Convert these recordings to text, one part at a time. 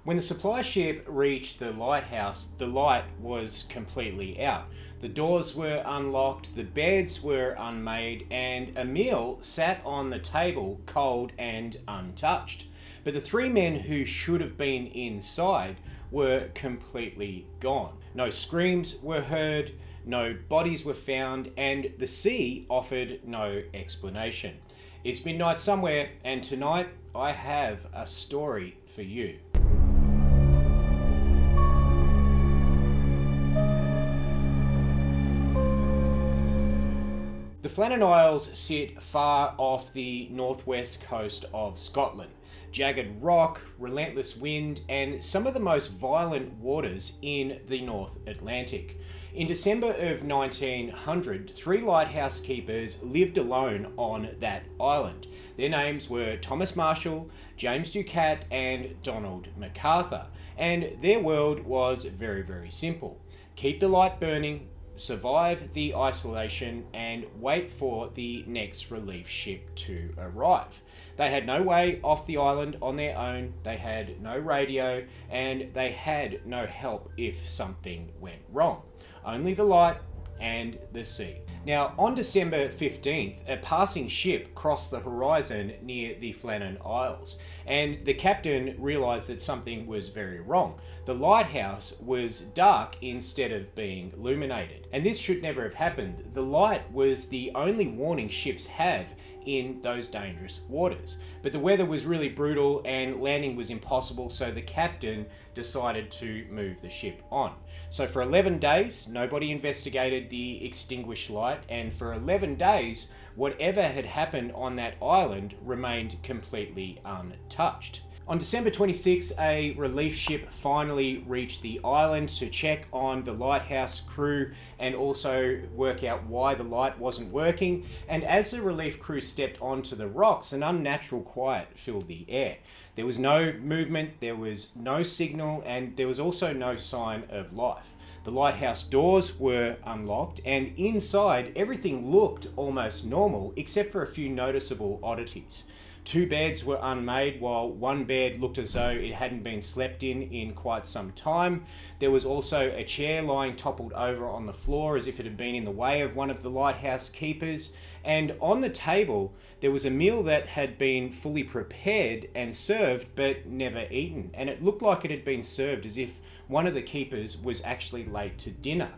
When the supply ship reached the lighthouse, the light was completely out. The doors were unlocked, the beds were unmade, and a meal sat on the table cold and untouched. But the three men who should have been inside were completely gone. No screams were heard, no bodies were found, and the sea offered no explanation. It's midnight somewhere, and tonight I have a story for you. The Flannan Isles sit far off the northwest coast of Scotland. Jagged rock, relentless wind, and some of the most violent waters in the North Atlantic. In December of 1900, three lighthouse keepers lived alone on that island. Their names were Thomas Marshall, James Ducat, and Donald MacArthur. And their world was very, very simple. Keep the light burning, survive the isolation, and wait for the next relief ship to arrive. They had no way off the island on their own, they had no radio, and they had no help if something went wrong. Only the light and the sea. Now, on December 15th, a passing ship crossed the horizon near the Flannan Isles, and the captain realised that something was very wrong. The lighthouse was dark instead of being illuminated, and this should never have happened. The light was the only warning ships have in those dangerous waters. But the weather was really brutal and landing was impossible, so the captain decided to move the ship on. So for 11 days, nobody investigated the extinguished light, and for 11 days, whatever had happened on that island remained completely untouched. On December 26, a relief ship finally reached the island to check on the lighthouse crew and also work out why the light wasn't working. And as the relief crew stepped onto the rocks, an unnatural quiet filled the air. There was no movement, there was no signal, and there was also no sign of life. The lighthouse doors were unlocked, and inside everything looked almost normal except for a few noticeable oddities. Two beds were unmade, while one bed looked as though it hadn't been slept in quite some time. There was also a chair lying toppled over on the floor as if it had been in the way of one of the lighthouse keepers. And on the table, there was a meal that had been fully prepared and served but never eaten. And it looked like it had been served as if one of the keepers was actually late to dinner.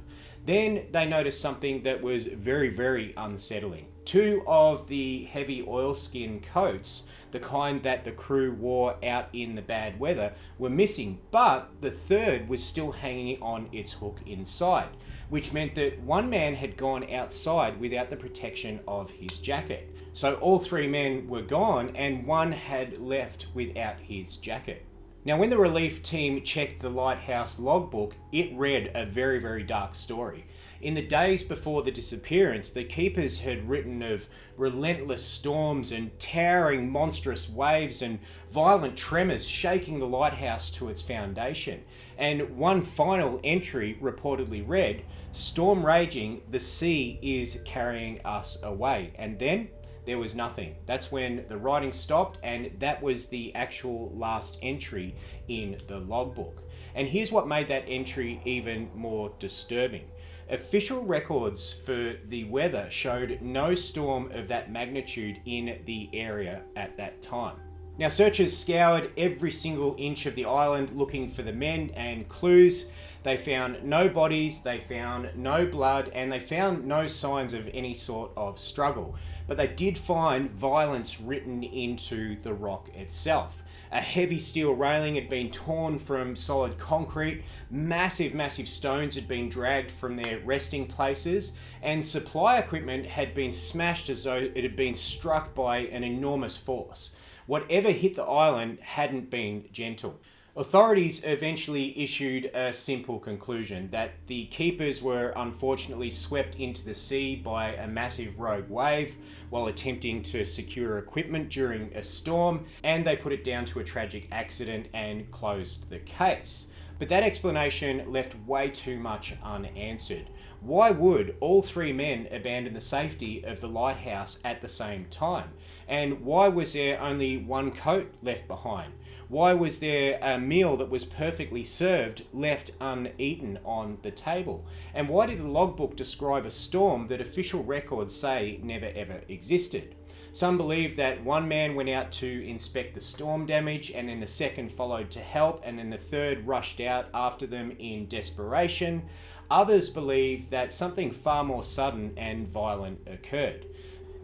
Then they noticed something that was very, very unsettling. Two of the heavy oilskin coats, the kind that the crew wore out in the bad weather, were missing, but the third was still hanging on its hook inside, which meant that one man had gone outside without the protection of his jacket. So all three men were gone, and one had left without his jacket. Now, when the relief team checked the lighthouse logbook, it read a very, very dark story. In the days before the disappearance, the keepers had written of relentless storms and towering monstrous waves and violent tremors shaking the lighthouse to its foundation. And one final entry reportedly read, "Storm raging, the sea is carrying us away." And then there was nothing. That's when the writing stopped, and that was the actual last entry in the logbook. And here's what made that entry even more disturbing. Official records for the weather showed no storm of that magnitude in the area at that time. Now, searchers scoured every single inch of the island looking for the men and clues. They found no bodies, they found no blood, and they found no signs of any sort of struggle. But they did find violence written into the rock itself. A heavy steel railing had been torn from solid concrete, massive, massive stones had been dragged from their resting places, and supply equipment had been smashed as though it had been struck by an enormous force. Whatever hit the island hadn't been gentle. Authorities eventually issued a simple conclusion that the keepers were unfortunately swept into the sea by a massive rogue wave while attempting to secure equipment during a storm, and they put it down to a tragic accident and closed the case. But that explanation left way too much unanswered. Why would all three men abandon the safety of the lighthouse at the same time? And why was there only one coat left behind? Why was there a meal that was perfectly served left uneaten on the table? And why did the logbook describe a storm that official records say never ever existed? Some believe that one man went out to inspect the storm damage, and then the second followed to help, and then the third rushed out after them in desperation. Others believe that something far more sudden and violent occurred.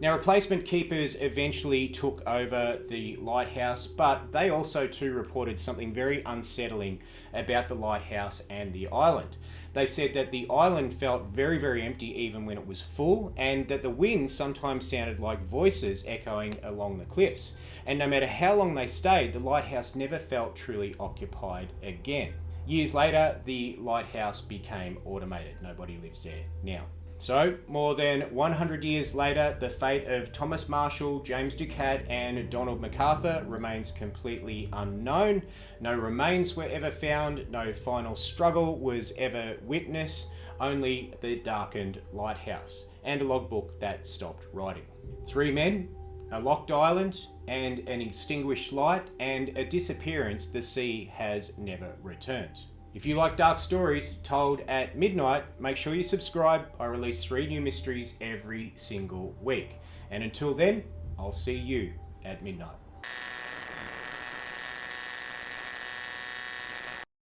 Now, replacement keepers eventually took over the lighthouse, but they also too reported something very unsettling about the lighthouse and the island. They said that the island felt very, very empty even when it was full, and that the wind sometimes sounded like voices echoing along the cliffs. And no matter how long they stayed, the lighthouse never felt truly occupied again. Years later, the lighthouse became automated. Nobody lives there now. So, more than 100 years later, the fate of Thomas Marshall, James Ducat, and Donald MacArthur remains completely unknown. No remains were ever found, no final struggle was ever witnessed, only the darkened lighthouse, and a logbook that stopped writing. 3 men, a locked island, and an extinguished light, and a disappearance the sea has never returned. If you like dark stories told at midnight, make sure you subscribe. I release 3 new mysteries every single week. And until then, I'll see you at midnight.